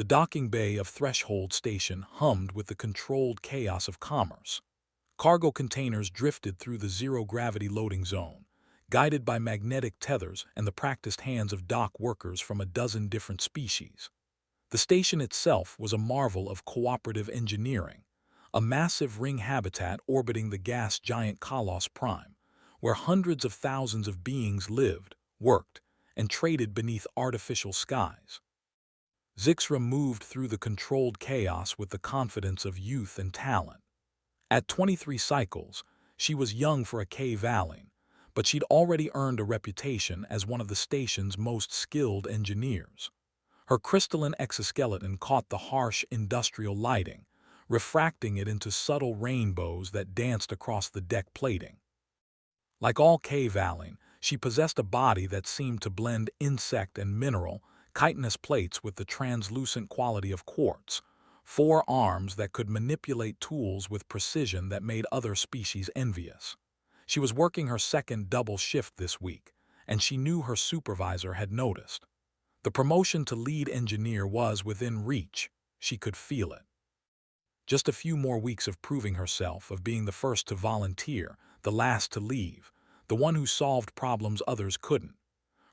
The docking bay of Threshold Station hummed with the controlled chaos of commerce. Cargo containers drifted through the zero-gravity loading zone, guided by magnetic tethers and the practiced hands of dock workers from a dozen different species. The station itself was a marvel of cooperative engineering, a massive ring habitat orbiting the gas giant Kalos Prime, where hundreds of thousands of beings lived, worked, and traded beneath artificial skies. Zix'ra moved through the controlled chaos with the confidence of youth and talent. At 23 cycles, she was young for a K-Valley, but she'd already earned a reputation as one of the station's most skilled engineers. Her crystalline exoskeleton caught the harsh industrial lighting, refracting it into subtle rainbows that danced across the deck plating. Like all K-Valley, she possessed a body that seemed to blend insect and mineral, chitinous plates with the translucent quality of quartz, 4 arms that could manipulate tools with precision that made other species envious. She was working her second double shift this week, and she knew her supervisor had noticed. The promotion to lead engineer was within reach. She could feel it. Just a few more weeks of proving herself, of being the first to volunteer, the last to leave, the one who solved problems others couldn't.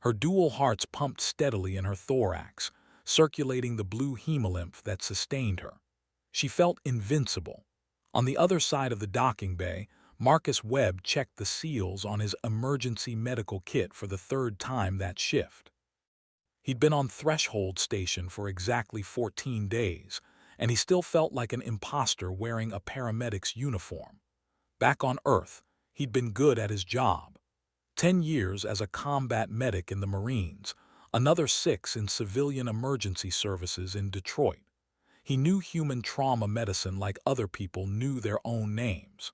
Her dual hearts pumped steadily in her thorax, circulating the blue hemolymph that sustained her. She felt invincible. On the other side of the docking bay, Marcus Webb checked the seals on his emergency medical kit for the 3rd time that shift. He'd been on Threshold Station for exactly 14 days, and he still felt like an imposter wearing a paramedic's uniform. Back on Earth, he'd been good at his job. 10 years as a combat medic in the Marines, another 6 in civilian emergency services in Detroit. He knew human trauma medicine like other people knew their own names.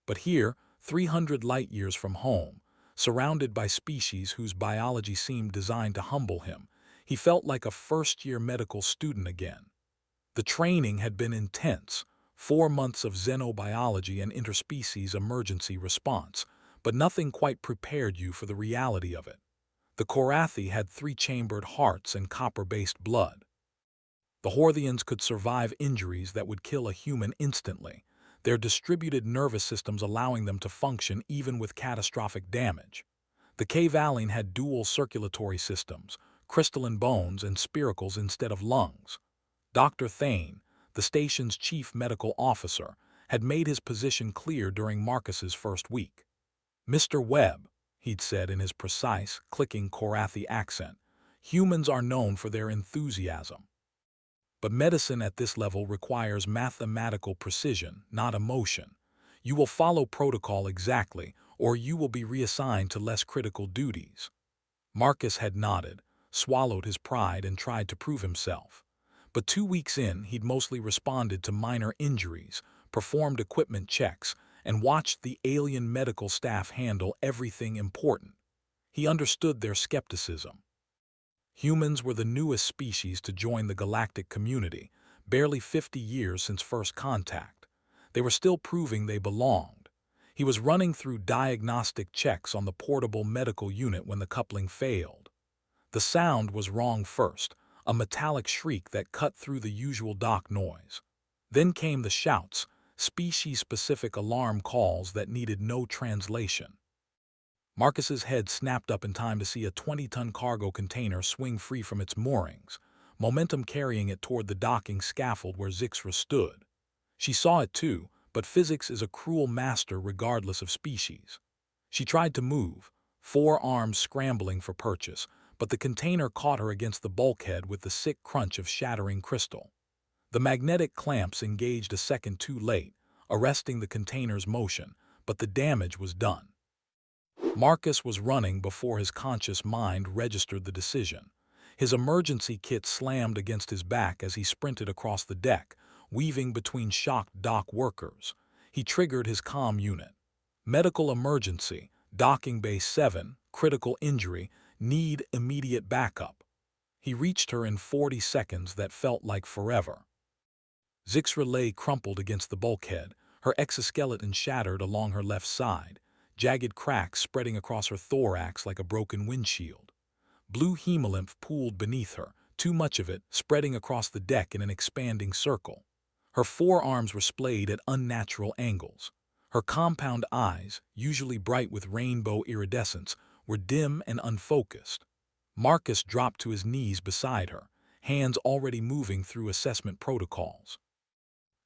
But here, 300 light-years from home, surrounded by species whose biology seemed designed to humble him, he felt like a first-year medical student again. The training had been intense, 4 months of xenobiology and interspecies emergency response, but nothing quite prepared you for the reality of it. The Korathi had 3-chambered hearts and copper-based blood. The Horthians could survive injuries that would kill a human instantly, their distributed nervous systems allowing them to function even with catastrophic damage. The K-Valley had dual circulatory systems, crystalline bones and spiracles instead of lungs. Dr. Thane, the station's chief medical officer, had made his position clear during Marcus's first week. "Mr. Webb," he'd said in his precise, clicking Korathi accent, "humans are known for their enthusiasm. But medicine at this level requires mathematical precision, not emotion. You will follow protocol exactly, or you will be reassigned to less critical duties." Marcus had nodded, swallowed his pride, and tried to prove himself. But 2 weeks in, he'd mostly responded to minor injuries, performed equipment checks, and watched the alien medical staff handle everything important. He understood their skepticism. Humans were the newest species to join the galactic community, barely 50 years since first contact. They were still proving they belonged. He was running through diagnostic checks on the portable medical unit when the coupling failed. The sound was wrong first, a metallic shriek that cut through the usual dock noise. Then came the shouts, species-specific alarm calls that needed no translation. Marcus's head snapped up in time to see a 20-ton cargo container swing free from its moorings, momentum carrying it toward the docking scaffold where Zix'ra stood. She saw it too, but physics is a cruel master regardless of species. She tried to move, 4 arms scrambling for purchase, but the container caught her against the bulkhead with the sick crunch of shattering crystal. The magnetic clamps engaged a second too late, arresting the container's motion, but the damage was done. Marcus was running before his conscious mind registered the decision. His emergency kit slammed against his back as he sprinted across the deck, weaving between shocked dock workers. He triggered his comm unit. "Medical emergency, docking bay 7, critical injury, need immediate backup." He reached her in 40 seconds that felt like forever. Zix'ra lay crumpled against the bulkhead, her exoskeleton shattered along her left side, jagged cracks spreading across her thorax like a broken windshield. Blue hemolymph pooled beneath her, too much of it spreading across the deck in an expanding circle. Her forearms were splayed at unnatural angles. Her compound eyes, usually bright with rainbow iridescence, were dim and unfocused. Marcus dropped to his knees beside her, hands already moving through assessment protocols.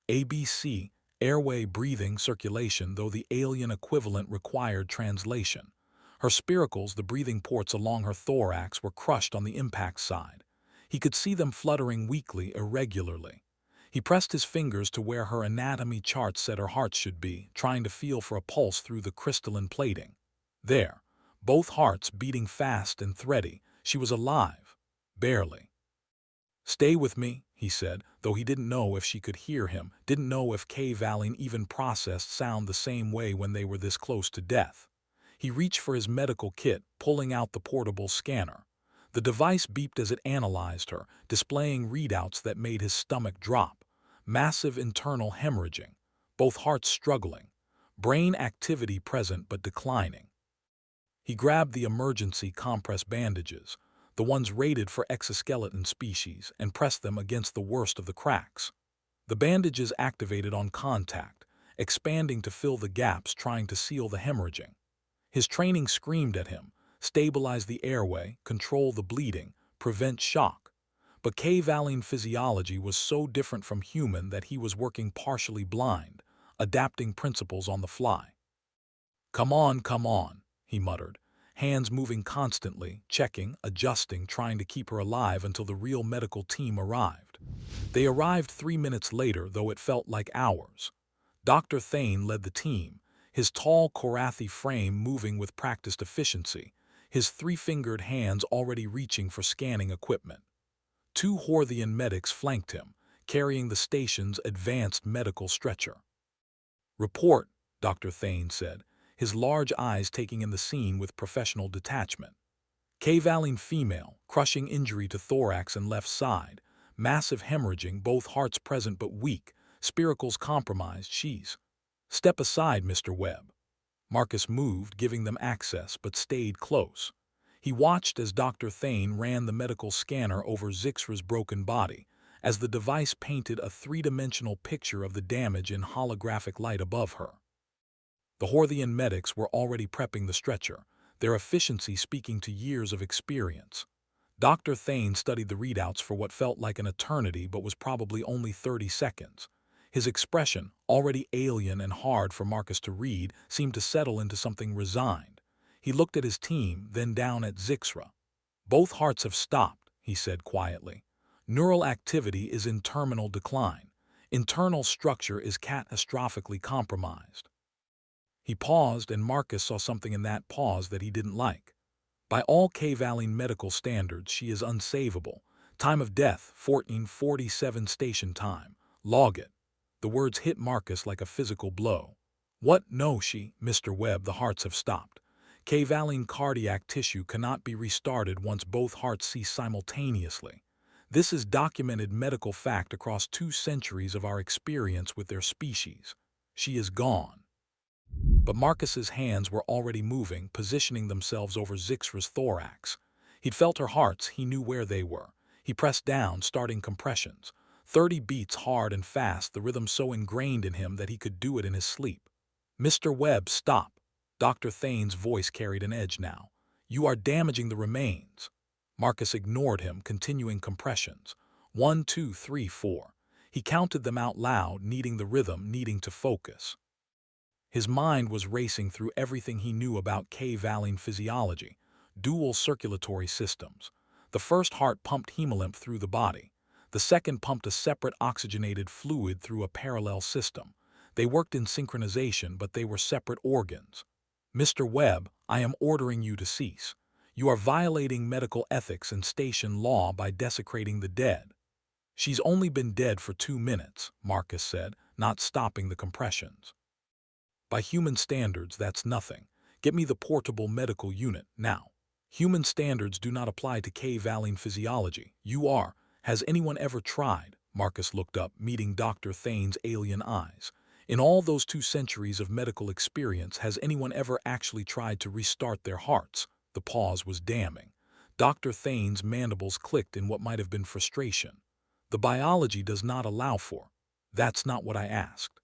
ABC, airway, breathing, circulation, though the alien equivalent required translation. Her spiracles, the breathing ports along her thorax, were crushed on the impact side. He could see them fluttering weakly, irregularly. He pressed his fingers to where her anatomy chart said her heart should be, trying to feel for a pulse through the crystalline plating. There, both hearts beating fast and thready, she was alive. Barely. "Stay with me," he said, though he didn't know if she could hear him, didn't know if Valine even processed sound the same way when they were this close to death. He reached for his medical kit, pulling out the portable scanner. The device beeped as it analyzed her, displaying readouts that made his stomach drop. Massive internal hemorrhaging, both hearts struggling, brain activity present but declining. He grabbed the emergency compress bandages, the ones rated for exoskeleton species, and pressed them against the worst of the cracks. The bandages activated on contact, expanding to fill the gaps, trying to seal the hemorrhaging. His training screamed at him: stabilize the airway, control the bleeding, prevent shock. But Valine physiology was so different from human that he was working partially blind, adapting principles on the fly. Come on," he muttered, hands moving constantly, checking, adjusting, trying to keep her alive until the real medical team arrived. They arrived 3 minutes later, though it felt like hours. Dr. Thane led the team, his tall Korathi frame moving with practiced efficiency, his three-fingered hands already reaching for scanning equipment. 2 Horthian medics flanked him, carrying the station's advanced medical stretcher. "Report," Dr. Thane said, his large eyes taking in the scene with professional detachment. Valine female, crushing injury to thorax and left side, massive hemorrhaging, both hearts present but weak, spiracles compromised. "She's..." "Step aside, Mr. Webb." Marcus moved, giving them access, but stayed close. He watched as Dr. Thane ran the medical scanner over Zix'ra's broken body, as the device painted a three-dimensional picture of the damage in holographic light above her. The Horthian medics were already prepping the stretcher, their efficiency speaking to years of experience. Dr. Thane studied the readouts for what felt like an eternity but was probably only 30 seconds. His expression, already alien and hard for Marcus to read, seemed to settle into something resigned. He looked at his team, then down at Zix'ra. "Both hearts have stopped," he said quietly. "Neural activity is in terminal decline. Internal structure is catastrophically compromised." He paused, and Marcus saw something in that pause that he didn't like. "By all Valine medical standards, she is unsavable. Time of death, 14:47 station time. Log it." The words hit Marcus like a physical blow. "What? No, Mr. Webb, the hearts have stopped. Valine cardiac tissue cannot be restarted once both hearts cease simultaneously. This is documented medical fact across 2 centuries of our experience with their species. She is gone." But Marcus's hands were already moving, positioning themselves over Zix'ra's thorax. He'd felt her hearts, he knew where they were. He pressed down, starting compressions. 30 beats hard and fast, the rhythm so ingrained in him that he could do it in his sleep. "Mr. Webb, stop." Dr. Thane's voice carried an edge now. "You are damaging the remains." Marcus ignored him, continuing compressions. 1, 2, 3, 4. He counted them out loud, needing the rhythm, needing to focus. His mind was racing through everything he knew about Valine physiology, dual circulatory systems. The first heart pumped hemolymph through the body. The second pumped a separate oxygenated fluid through a parallel system. They worked in synchronization, but they were separate organs. "Mr. Webb, I am ordering you to cease. You are violating medical ethics and station law by desecrating the dead." "She's only been dead for 2 minutes, Marcus said, not stopping the compressions. "By human standards, that's nothing. Get me the portable medical unit, now." "Human standards do not apply to Valine physiology. You are. Has anyone ever tried?" Marcus looked up, meeting Dr. Thane's alien eyes. "In all those 2 centuries of medical experience, has anyone ever actually tried to restart their hearts?" The pause was damning. Dr. Thane's mandibles clicked in what might have been frustration. The biology does not allow for. That's not what I asked.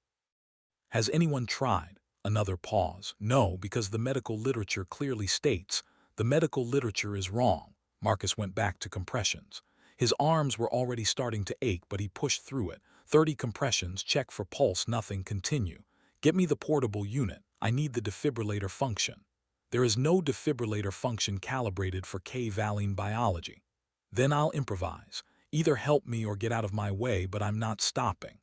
Has anyone tried? Another pause. No, because the medical literature clearly states. The medical literature is wrong. Marcus went back to compressions. His arms were already starting to ache, but he pushed through it. 30 compressions, check for pulse, nothing, continue. Get me the portable unit. I need the defibrillator function. There is no defibrillator function calibrated for K-Valine biology. Then I'll improvise. Either help me or get out of my way, but I'm not stopping.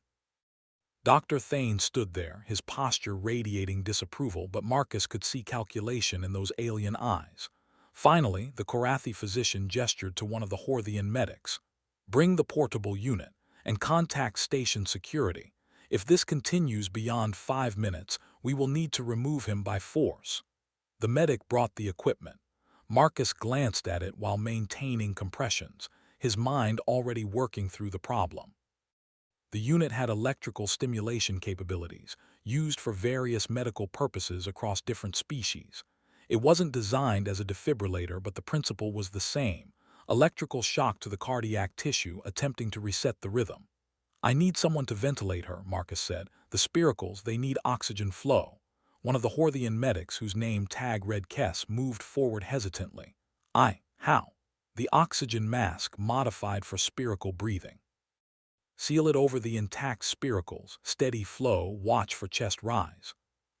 Dr. Thane stood there, his posture radiating disapproval, but Marcus could see calculation in those alien eyes. Finally, the Korathi physician gestured to one of the Horthian medics. Bring the portable unit and contact station security. If this continues beyond 5 minutes, we will need to remove him by force. The medic brought the equipment. Marcus glanced at it while maintaining compressions, his mind already working through the problem. The unit had electrical stimulation capabilities, used for various medical purposes across different species. It wasn't designed as a defibrillator, but the principle was the same. Electrical shock to the cardiac tissue, attempting to reset the rhythm. I need someone to ventilate her, Marcus said. The spiracles, they need oxygen flow. One of the Horthian medics, whose name tag read Kess, moved forward hesitantly. How? The oxygen mask modified for spiracle breathing. Seal it over the intact spiracles, steady flow, watch for chest rise.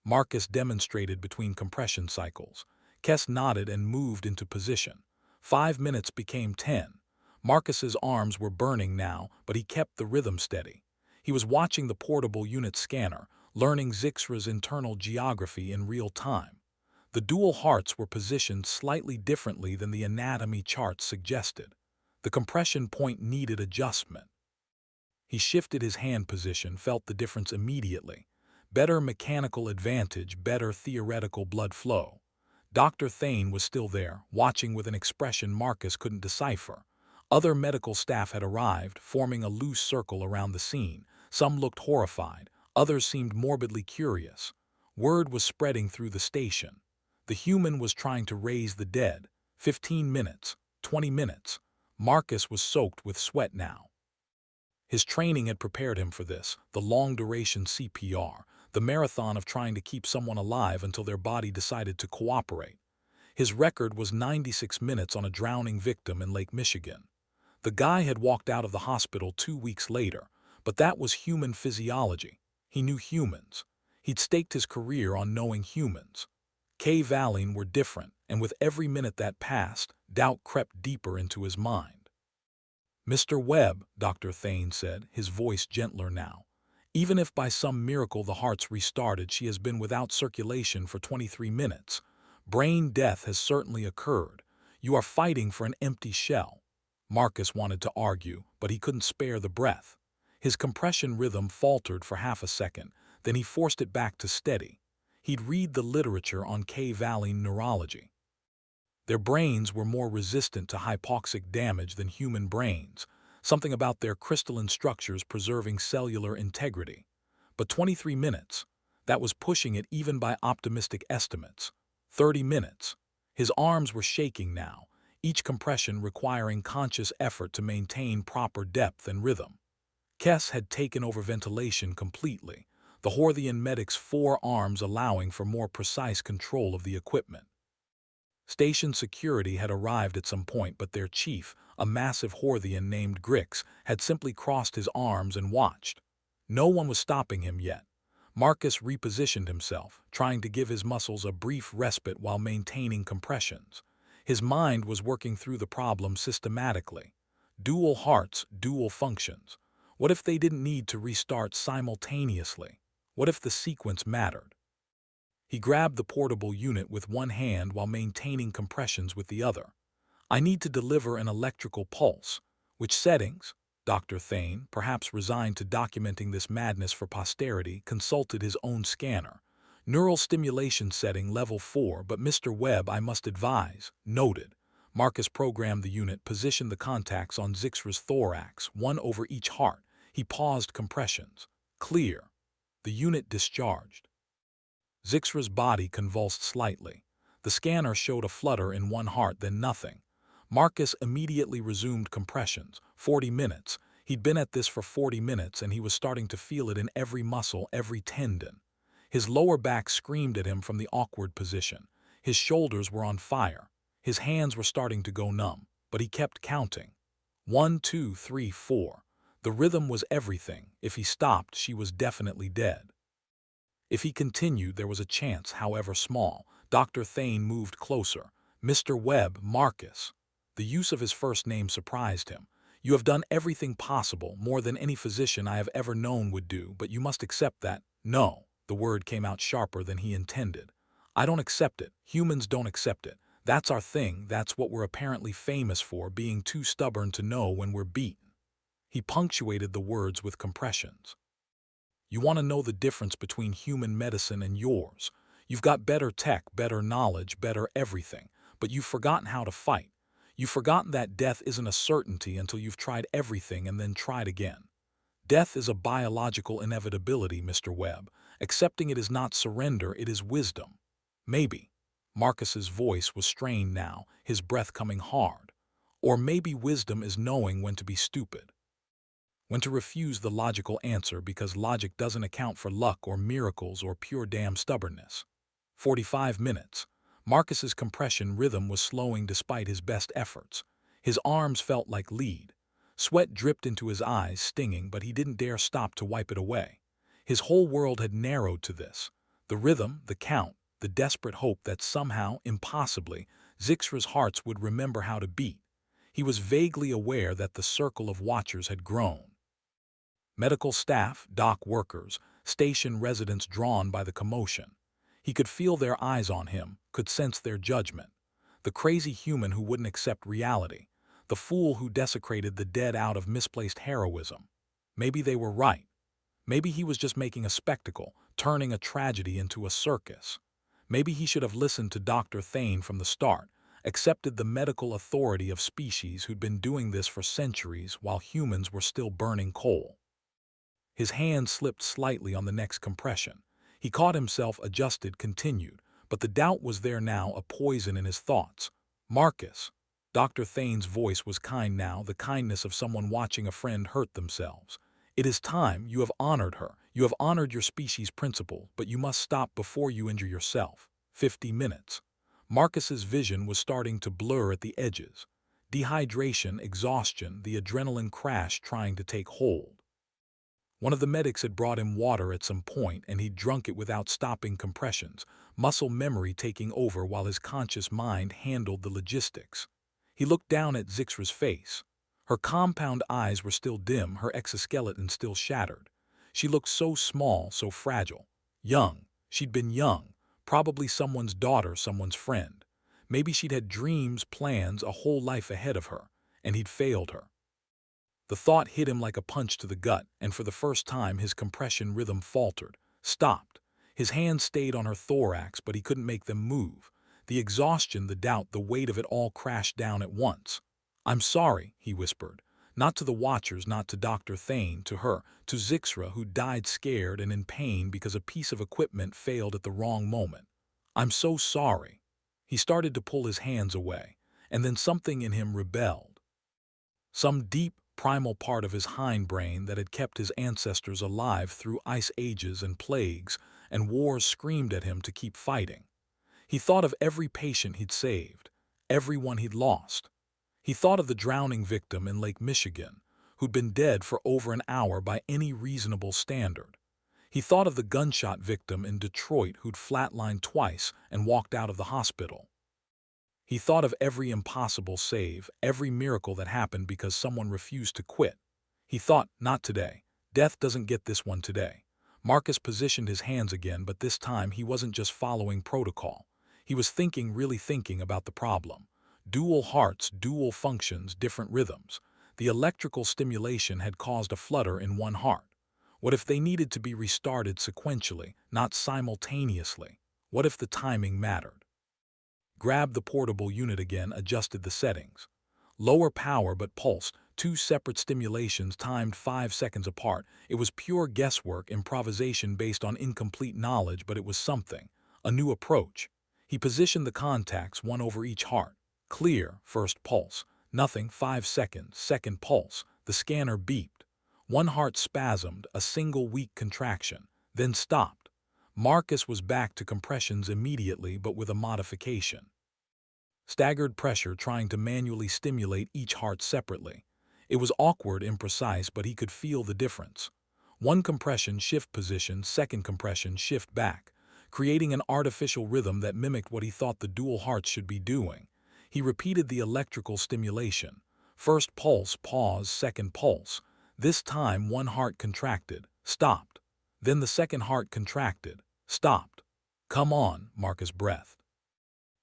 Marcus demonstrated between compression cycles. Kess nodded and moved into position. 5 minutes became 10. Marcus's arms were burning now, but he kept the rhythm steady. He was watching the portable unit scanner, learning Zix'ra's internal geography in real time. The dual hearts were positioned slightly differently than the anatomy charts suggested. The compression point needed adjustment. He shifted his hand position, felt the difference immediately. Better mechanical advantage, better theoretical blood flow. Dr. Thane was still there, watching with an expression Marcus couldn't decipher. Other medical staff had arrived, forming a loose circle around the scene. Some looked horrified, others seemed morbidly curious. Word was spreading through the station. The human was trying to raise the dead. 15 minutes, 20 minutes. Marcus was soaked with sweat now. His training had prepared him for this, the long-duration CPR, the marathon of trying to keep someone alive until their body decided to cooperate. His record was 96 minutes on a drowning victim in Lake Michigan. The guy had walked out of the hospital 2 weeks later, but that was human physiology. He knew humans. He'd staked his career on knowing humans. K-Valine were different, and with every minute that passed, doubt crept deeper into his mind. Mr. Webb, Dr. Thane said, his voice gentler now. Even if by some miracle the heart's restarted, she has been without circulation for 23 minutes. Brain death has certainly occurred. You are fighting for an empty shell. Marcus wanted to argue, but he couldn't spare the breath. His compression rhythm faltered for half a second, then he forced it back to steady. He'd read the literature on K-Valine neurology. Their brains were more resistant to hypoxic damage than human brains, something about their crystalline structures preserving cellular integrity. But 23 minutes, that was pushing it even by optimistic estimates. 30 minutes. His arms were shaking now, each compression requiring conscious effort to maintain proper depth and rhythm. Kess had taken over ventilation completely, the Horthian medic's 4 arms allowing for more precise control of the equipment. Station security had arrived at some point, but their chief, a massive Horthian named Grix, had simply crossed his arms and watched. No one was stopping him yet. Marcus repositioned himself, trying to give his muscles a brief respite while maintaining compressions. His mind was working through the problem systematically. Dual hearts, dual functions. What if they didn't need to restart simultaneously? What if the sequence mattered? He grabbed the portable unit with one hand while maintaining compressions with the other. I need to deliver an electrical pulse. Which settings? Dr. Thane, perhaps resigned to documenting this madness for posterity, consulted his own scanner. Neural stimulation setting level 4, but Mr. Webb, I must advise. Noted. Marcus programmed the unit, positioned the contacts on Zix'ra's thorax, one over each heart. He paused compressions. Clear. The unit discharged. Zix'ra's body convulsed slightly. The scanner showed a flutter in one heart, then nothing. Marcus immediately resumed compressions. 40 minutes. He'd been at this for 40 minutes and he was starting to feel it in every muscle, every tendon. His lower back screamed at him from the awkward position. His shoulders were on fire. His hands were starting to go numb, but he kept counting. 1, 2, 3, 4. The rhythm was everything. If he stopped, she was definitely dead. If he continued, there was a chance, however small. Dr. Thane moved closer. Mr. Webb, Marcus. The use of his first name surprised him. You have done everything possible, more than any physician I have ever known would do, but you must accept that. No, the word came out sharper than he intended. I don't accept it. Humans don't accept it. That's our thing. That's what we're apparently famous for, being too stubborn to know when we're beaten. He punctuated the words with compressions. You want to know the difference between human medicine and yours. You've got better tech, better knowledge, better everything, but you've forgotten how to fight. You've forgotten that death isn't a certainty until you've tried everything and then tried again. Death is a biological inevitability, Mr. Webb. Accepting it is not surrender, it is wisdom. Maybe. Marcus's voice was strained now, his breath coming hard. Or maybe wisdom is knowing when to be stupid. When to refuse the logical answer because logic doesn't account for luck or miracles or pure damn stubbornness. 45 minutes. Marcus's compression rhythm was slowing despite his best efforts. His arms felt like lead. Sweat dripped into his eyes, stinging, but he didn't dare stop to wipe it away. His whole world had narrowed to this. The rhythm, the count, the desperate hope that somehow, impossibly, Zix'ra's hearts would remember how to beat. He was vaguely aware that the circle of watchers had grown. Medical staff, dock workers, station residents drawn by the commotion. He could feel their eyes on him, could sense their judgment. The crazy human who wouldn't accept reality. The fool who desecrated the dead out of misplaced heroism. Maybe they were right. Maybe he was just making a spectacle, turning a tragedy into a circus. Maybe he should have listened to Dr. Thane from the start, accepted the medical authority of species who'd been doing this for centuries while humans were still burning coal. His hand slipped slightly on the next compression. He caught himself, adjusted, continued, but the doubt was there now, a poison in his thoughts. Marcus. Dr. Thane's voice was kind now, the kindness of someone watching a friend hurt themselves. It is time. You have honored her. You have honored your species' principle, but you must stop before you injure yourself. 50 minutes. Marcus's vision was starting to blur at the edges. Dehydration, exhaustion, the adrenaline crash trying to take hold. One of the medics had brought him water at some point, and he'd drunk it without stopping compressions, muscle memory taking over while his conscious mind handled the logistics. He looked down at Zix'ra's face. Her compound eyes were still dim, her exoskeleton still shattered. She looked so small, so fragile. Young. She'd been young. Probably someone's daughter, someone's friend. Maybe she'd had dreams, plans, a whole life ahead of her, and he'd failed her. The thought hit him like a punch to the gut, and for the first time his compression rhythm faltered, stopped. His hands stayed on her thorax, but he couldn't make them move. The exhaustion, the doubt, the weight of it all crashed down at once. "I'm sorry," he whispered. Not to the watchers, not to Dr. Thane, to her, to Zix'ra, who died scared and in pain because a piece of equipment failed at the wrong moment. "I'm so sorry." He started to pull his hands away, and then something in him rebelled. Some deep, primal part of his hindbrain that had kept his ancestors alive through ice ages and plagues and wars screamed at him to keep fighting. He thought of every patient he'd saved, everyone he'd lost. He thought of the drowning victim in Lake Michigan, who'd been dead for over an hour by any reasonable standard. He thought of the gunshot victim in Detroit who'd flatlined twice and walked out of the hospital. He thought of every impossible save, every miracle that happened because someone refused to quit. He thought, not today. Death doesn't get this one today. Marcus positioned his hands again, but this time he wasn't just following protocol. He was thinking, really thinking about the problem. Dual hearts, dual functions, different rhythms. The electrical stimulation had caused a flutter in one heart. What if they needed to be restarted sequentially, not simultaneously? What if the timing mattered? Grabbed the portable unit again, adjusted the settings. Lower power but pulsed, two separate stimulations timed 5 seconds apart. It was pure guesswork, improvisation based on incomplete knowledge, but it was something. A new approach. He positioned the contacts, one over each heart. Clear, first pulse. Nothing, 5 seconds, second pulse. The scanner beeped. One heart spasmed, a single weak contraction, then stopped. Marcus was back to compressions immediately, but with a modification. Staggered pressure, trying to manually stimulate each heart separately. It was awkward, imprecise, but he could feel the difference. One compression, shift position, second compression, shift back, creating an artificial rhythm that mimicked what he thought the dual hearts should be doing. He repeated the electrical stimulation. First pulse, pause, second pulse. This time one heart contracted, stopped. Then the second heart contracted, stopped. "Come on," Marcus breathed.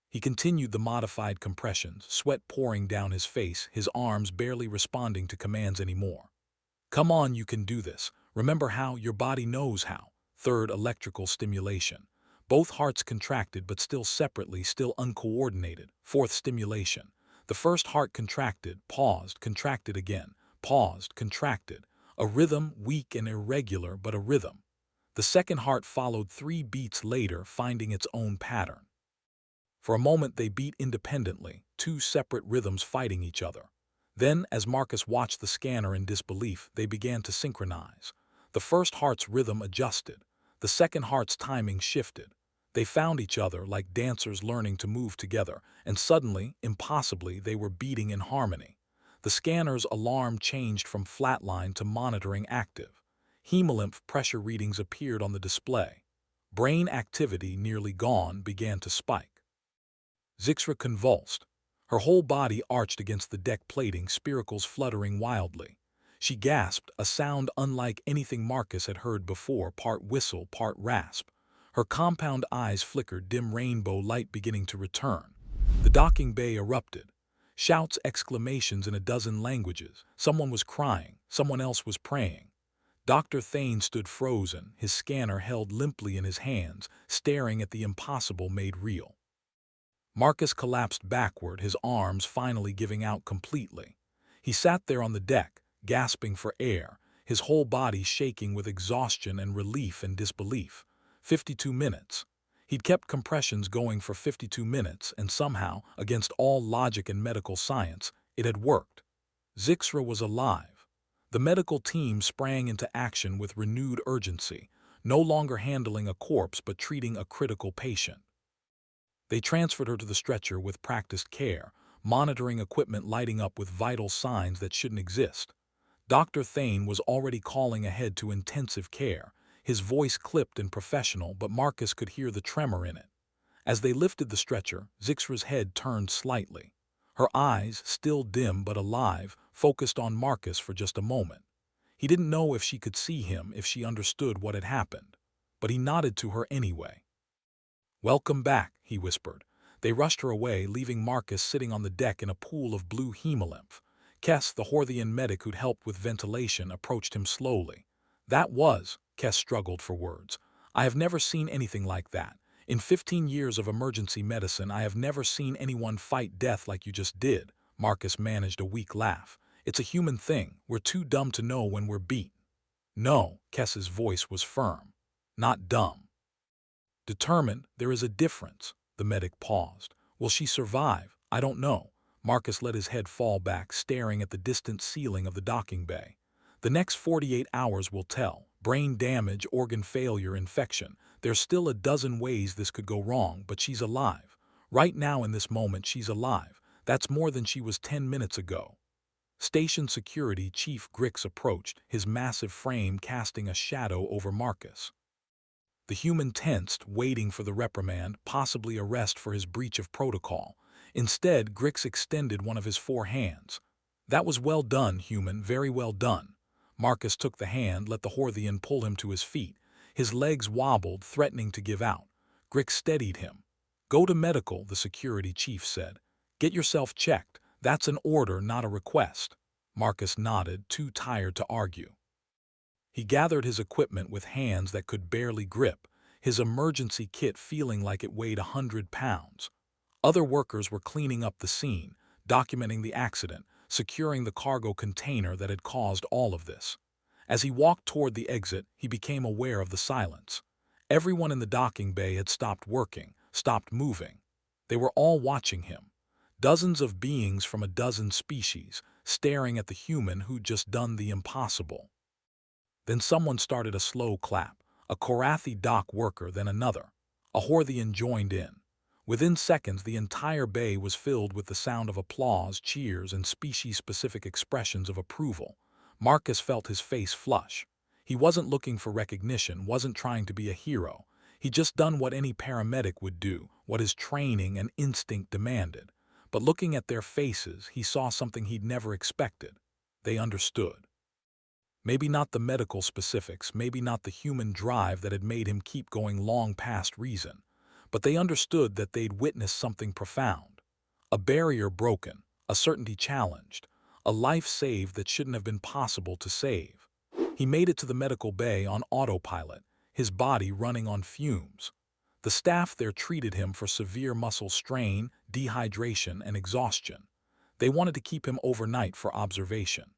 He continued the modified compressions, sweat pouring down his face, his arms barely responding to commands anymore. "Come on, you can do this. Remember how, your body knows how." Third electrical stimulation. Both hearts contracted, but still separately, still uncoordinated. Fourth stimulation. The first heart contracted, paused, contracted again, paused, contracted. A rhythm, weak and irregular, but a rhythm. The second heart followed 3 beats later, finding its own pattern. For a moment they beat independently, 2 separate rhythms fighting each other. Then, as Marcus watched the scanner in disbelief, they began to synchronize. The first heart's rhythm adjusted. The second heart's timing shifted. They found each other like dancers learning to move together, and suddenly, impossibly, they were beating in harmony. The scanner's alarm changed from flatline to monitoring active. Hemolymph pressure readings appeared on the display. Brain activity, nearly gone, began to spike. Zix'ra convulsed. Her whole body arched against the deck plating, spiracles fluttering wildly. She gasped, a sound unlike anything Marcus had heard before, part whistle, part rasp. Her compound eyes flickered, dim rainbow light beginning to return. The docking bay erupted. Shouts, exclamations in a dozen languages. Someone was crying, someone else was praying. Dr. Thane stood frozen, his scanner held limply in his hands, staring at the impossible made real. Marcus collapsed backward, his arms finally giving out completely. He sat there on the deck, gasping for air, his whole body shaking with exhaustion and relief and disbelief. 52 minutes. He'd kept compressions going for 52 minutes, and somehow, against all logic and medical science, it had worked. Zix'ra was alive. The medical team sprang into action with renewed urgency, no longer handling a corpse but treating a critical patient. They transferred her to the stretcher with practiced care, monitoring equipment lighting up with vital signs that shouldn't exist. Dr. Thane was already calling ahead to intensive care, his voice clipped and professional, but Marcus could hear the tremor in it. As they lifted the stretcher, Zix'ra's head turned slightly. Her eyes, still dim but alive, focused on Marcus for just a moment. He didn't know if she could see him, if she understood what had happened, but he nodded to her anyway. "Welcome back," he whispered. They rushed her away, leaving Marcus sitting on the deck in a pool of blue hemolymph. Kess, the Horthian medic who'd helped with ventilation, approached him slowly. Kess struggled for words. "I have never seen anything like that. In 15 years of emergency medicine, I have never seen anyone fight death like you just did." Marcus managed a weak laugh. "It's a human thing. We're too dumb to know when we're beat." "No," Kess's voice was firm. "Not dumb. Determined. There is a difference." The medic paused. "Will she survive? I don't know." Marcus let his head fall back, staring at the distant ceiling of the docking bay. "The next 48 hours will tell. Brain damage, organ failure, infection. There's still a dozen ways this could go wrong, but she's alive. Right now in this moment she's alive. That's more than she was 10 minutes ago." Station Security Chief Grix approached, his massive frame casting a shadow over Marcus. The human tensed, waiting for the reprimand, possibly arrest for his breach of protocol. Instead, Grix extended one of his 4 hands. "That was well done, human, very well done." Marcus took the hand, let the Horthian pull him to his feet. His legs wobbled, threatening to give out. Grix steadied him. "Go to medical," the security chief said. "Get yourself checked. That's an order, not a request." Marcus nodded, too tired to argue. He gathered his equipment with hands that could barely grip, his emergency kit feeling like it weighed 100 pounds. Other workers were cleaning up the scene, documenting the accident, securing the cargo container that had caused all of this. As he walked toward the exit, he became aware of the silence. Everyone in the docking bay had stopped working, stopped moving. They were all watching him. Dozens of beings from a dozen species, staring at the human who'd just done the impossible. Then someone started a slow clap, a Korathi dock worker, then another. A Horthian joined in. Within seconds, the entire bay was filled with the sound of applause, cheers, and species-specific expressions of approval. Marcus felt his face flush. He wasn't looking for recognition, wasn't trying to be a hero. He'd just done what any paramedic would do, what his training and instinct demanded. But looking at their faces, he saw something he'd never expected. They understood. Maybe not the medical specifics, maybe not the human drive that had made him keep going long past reason, but they understood that they'd witnessed something profound. A barrier broken, a certainty challenged, a life saved that shouldn't have been possible to save. He made it to the medical bay on autopilot, his body running on fumes. The staff there treated him for severe muscle strain, dehydration, and exhaustion. They wanted to keep him overnight for observation.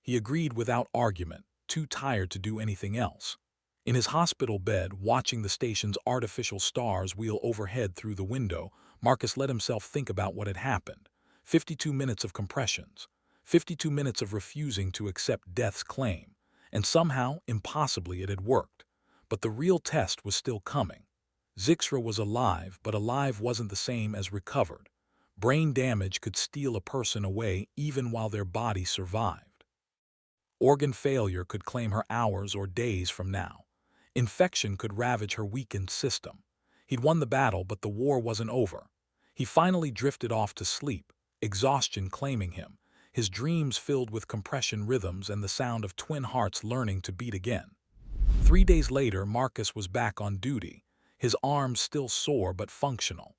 He agreed without argument, too tired to do anything else. In his hospital bed, watching the station's artificial stars wheel overhead through the window, Marcus let himself think about what had happened. 52 minutes of compressions, 52 minutes of refusing to accept death's claim, and somehow, impossibly, it had worked. But the real test was still coming. Zix'ra was alive, but alive wasn't the same as recovered. Brain damage could steal a person away even while their body survived. Organ failure could claim her hours or days from now. Infection could ravage her weakened system. He'd won the battle, but the war wasn't over. He finally drifted off to sleep, exhaustion claiming him, his dreams filled with compression rhythms and the sound of twin hearts learning to beat again. 3 days later, Marcus was back on duty, his arms still sore but functional.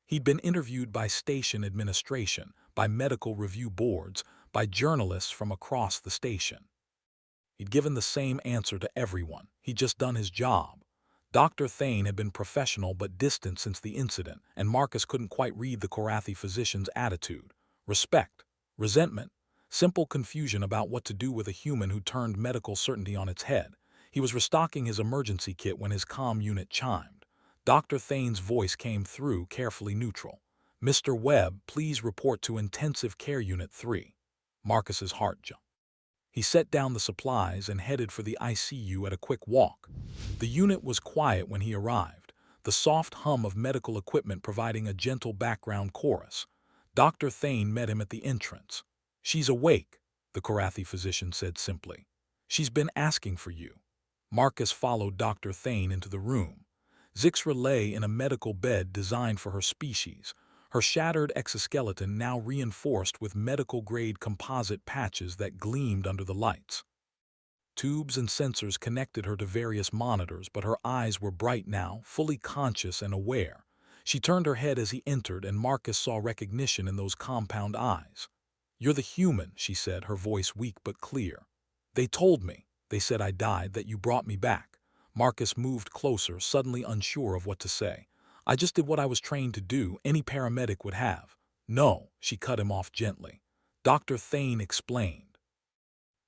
He'd been interviewed by station administration, by medical review boards, by journalists from across the station. He'd given the same answer to everyone. He'd just done his job. Dr. Thane had been professional but distant since the incident, and Marcus couldn't quite read the Korathi physician's attitude. Respect, resentment, simple confusion about what to do with a human who turned medical certainty on its head. He was restocking his emergency kit when his comm unit chimed. Dr. Thane's voice came through, carefully neutral. "Mr. Webb, please report to Intensive Care Unit 3. Marcus's heart jumped. He set down the supplies and headed for the ICU at a quick walk. The unit was quiet when he arrived, the soft hum of medical equipment providing a gentle background chorus. Dr. Thane met him at the entrance. "She's awake," the Korathi physician said simply. "She's been asking for you." Marcus followed Dr. Thane into the room. Zix'ra lay in a medical bed designed for her species, her shattered exoskeleton now reinforced with medical-grade composite patches that gleamed under the lights. Tubes and sensors connected her to various monitors, but her eyes were bright now, fully conscious and aware. She turned her head as he entered, and Marcus saw recognition in those compound eyes. "You're the human," she said, her voice weak but clear. "They told me. They said I died, that you brought me back." Marcus moved closer, suddenly unsure of what to say. "I just did what I was trained to do, any paramedic would have." "No," she cut him off gently. Dr. Thane explained.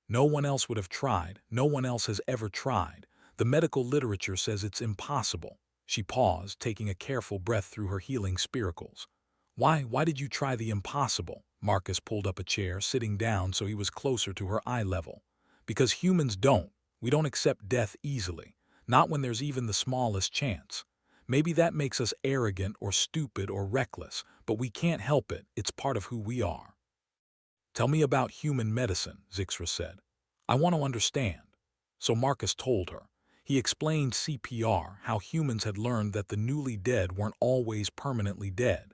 "No one else would have tried, no one else has ever tried. The medical literature says it's impossible." She paused, taking a careful breath through her healing spiracles. Why did you try the impossible?" Marcus pulled up a chair, sitting down so he was closer to her eye level. "Because humans don't. We don't accept death easily, not when there's even the smallest chance. Maybe that makes us arrogant or stupid or reckless, but we can't help it, it's part of who we are." "Tell me about human medicine," Zix'ra said. "I want to understand." So Marcus told her. He explained CPR, how humans had learned that the newly dead weren't always permanently dead.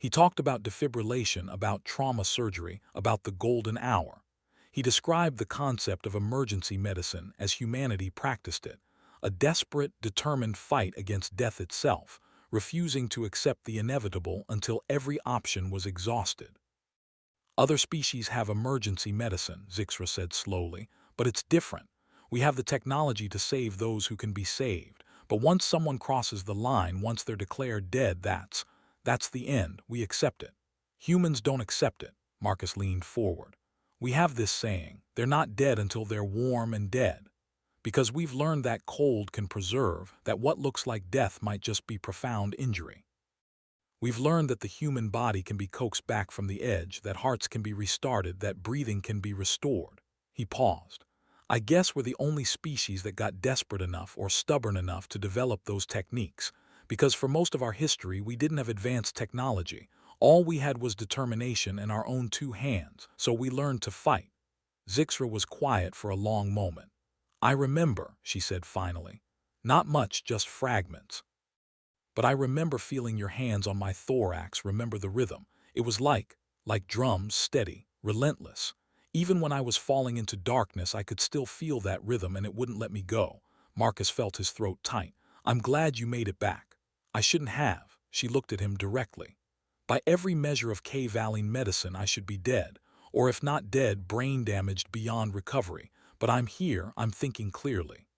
He talked about defibrillation, about trauma surgery, about the golden hour. He described the concept of emergency medicine as humanity practiced it. A desperate, determined fight against death itself, refusing to accept the inevitable until every option was exhausted. "Other species have emergency medicine," Zix'ra said slowly, "but it's different. We have the technology to save those who can be saved, but once someone crosses the line, once they're declared dead, that's the end. We accept it. Humans don't accept it." Marcus leaned forward. "We have this saying, they're not dead until they're warm and dead. Because we've learned that cold can preserve, that what looks like death might just be profound injury." We've learned that the human body can be coaxed back from the edge, that hearts can be restarted, that breathing can be restored. He paused. I guess we're the only species that got desperate enough or stubborn enough to develop those techniques, because for most of our history we didn't have advanced technology. All we had was determination and our own two hands, so we learned to fight. Zix'ra was quiet for a long moment. I remember, she said finally. Not much, just fragments. But I remember feeling your hands on my thorax, remember the rhythm. It was like drums, steady, relentless. Even when I was falling into darkness, I could still feel that rhythm and it wouldn't let me go. Marcus felt his throat tight. I'm glad you made it back. I shouldn't have. She looked at him directly. By every measure of K-Valley medicine, I should be dead. Or if not dead, brain damaged beyond recovery. But I'm here, I'm thinking clearly.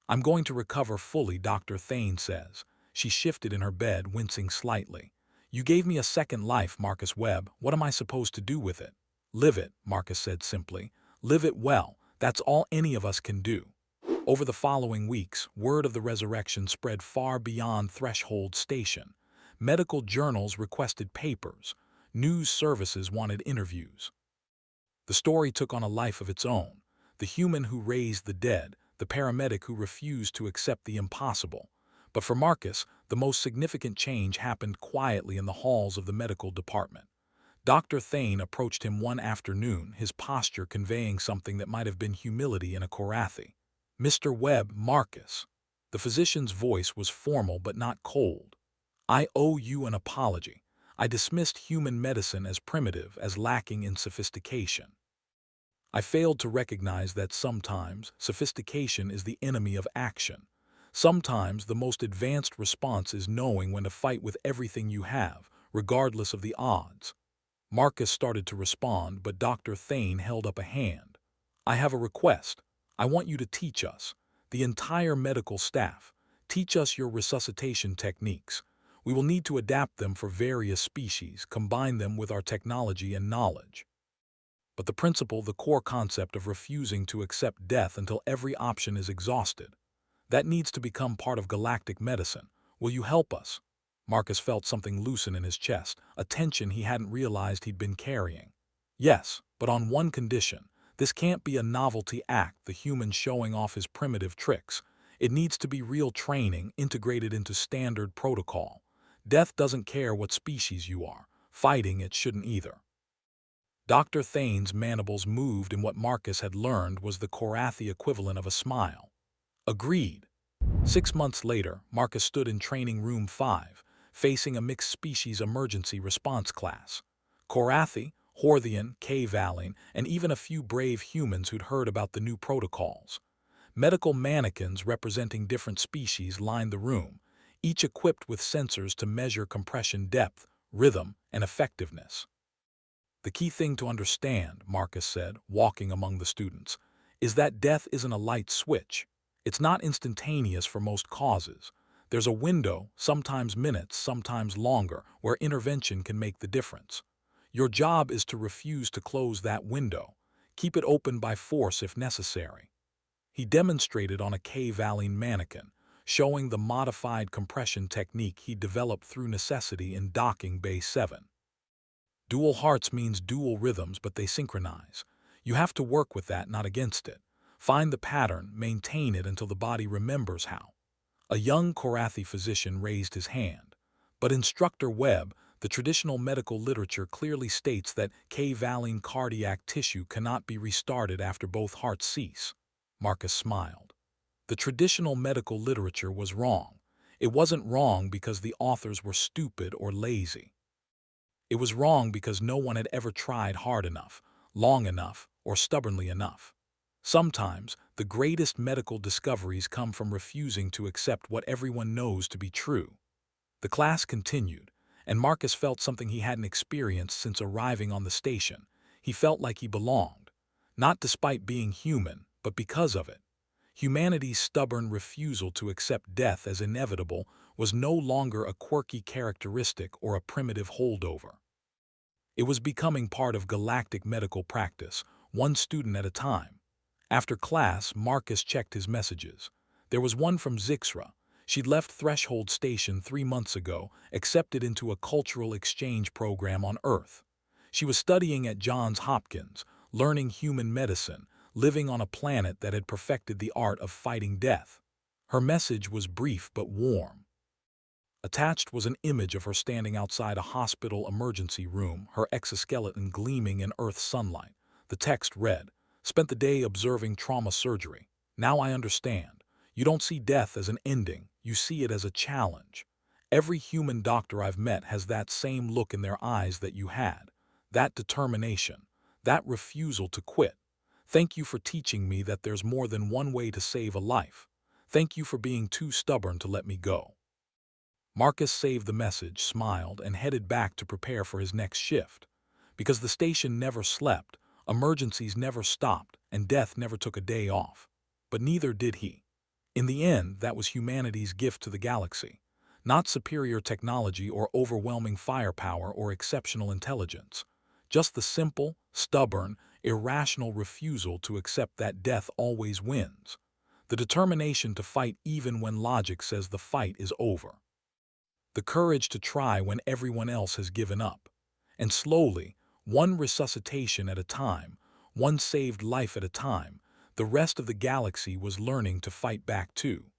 I'm going to recover fully, Dr. Thane says. She shifted in her bed, wincing slightly. You gave me a second life, Marcus Webb. What am I supposed to do with it? Live it, Marcus said simply. Live it well. That's all any of us can do. Over the following weeks, word of the resurrection spread far beyond Threshold Station. Medical journals requested papers. News services wanted interviews. The story took on a life of its own. The human who raised the dead, the paramedic who refused to accept the impossible. But for Marcus, the most significant change happened quietly in the halls of the medical department. Dr. Thane approached him one afternoon, his posture conveying something that might have been humility in a Korathi. Mr. Webb, Marcus. The physician's voice was formal but not cold. I owe you an apology. I dismissed human medicine as primitive, as lacking in sophistication. I failed to recognize that sometimes sophistication is the enemy of action. Sometimes the most advanced response is knowing when to fight with everything you have, regardless of the odds. Marcus started to respond, but Dr. Thane held up a hand. I have a request. I want you to teach us, the entire medical staff. Teach us your resuscitation techniques. We will need to adapt them for various species, combine them with our technology and knowledge. But the principle, the core concept of refusing to accept death until every option is exhausted, that needs to become part of galactic medicine. Will you help us? Marcus felt something loosen in his chest, a tension he hadn't realized he'd been carrying. Yes, but on one condition. This can't be a novelty act, the human showing off his primitive tricks. It needs to be real training, integrated into standard protocol. Death doesn't care what species you are. Fighting it shouldn't either. Dr. Thane's mandibles moved, and what Marcus had learned was the Korathi equivalent of a smile. Agreed. 6 months later, Marcus stood in training room 5, facing a mixed-species emergency response class. Korathi, Horthian, K-Valine, and even a few brave humans who'd heard about the new protocols. Medical mannequins representing different species lined the room, each equipped with sensors to measure compression depth, rhythm, and effectiveness. The key thing to understand, Marcus said, walking among the students, is that death isn't a light switch. It's not instantaneous for most causes. There's a window, sometimes minutes, sometimes longer, where intervention can make the difference. Your job is to refuse to close that window. Keep it open by force if necessary. He demonstrated on a K-Valine mannequin, showing the modified compression technique he developed through necessity in docking Bay 7. Dual hearts means dual rhythms, but they synchronize. You have to work with that, not against it. Find the pattern, maintain it until the body remembers how. A young Korathi physician raised his hand. But Instructor Webb, the traditional medical literature clearly states that K-Valine cardiac tissue cannot be restarted after both hearts cease. Marcus smiled. The traditional medical literature was wrong. It wasn't wrong because the authors were stupid or lazy. It was wrong because no one had ever tried hard enough, long enough, or stubbornly enough. Sometimes, the greatest medical discoveries come from refusing to accept what everyone knows to be true. The class continued, and Marcus felt something he hadn't experienced since arriving on the station. He felt like he belonged, not despite being human, but because of it. Humanity's stubborn refusal to accept death as inevitable was no longer a quirky characteristic or a primitive holdover. It was becoming part of galactic medical practice, one student at a time. After class, Marcus checked his messages. There was one from Zix'ra. She'd left Threshold Station 3 months ago, accepted into a cultural exchange program on Earth. She was studying at Johns Hopkins, learning human medicine, living on a planet that had perfected the art of fighting death. Her message was brief but warm. Attached was an image of her standing outside a hospital emergency room, her exoskeleton gleaming in Earth's sunlight. The text read, "Spent the day observing trauma surgery. Now I understand. You don't see death as an ending, you see it as a challenge. Every human doctor I've met has that same look in their eyes that you had. That determination, that refusal to quit. Thank you for teaching me that there's more than one way to save a life. Thank you for being too stubborn to let me go." Marcus saved the message, smiled, and headed back to prepare for his next shift. Because the station never slept, emergencies never stopped, and death never took a day off. But neither did he. In the end, that was humanity's gift to the galaxy. Not superior technology or overwhelming firepower or exceptional intelligence. Just the simple, stubborn, irrational refusal to accept that death always wins. The determination to fight even when logic says the fight is over. The courage to try when everyone else has given up. And slowly, one resuscitation at a time, one saved life at a time, the rest of the galaxy was learning to fight back too.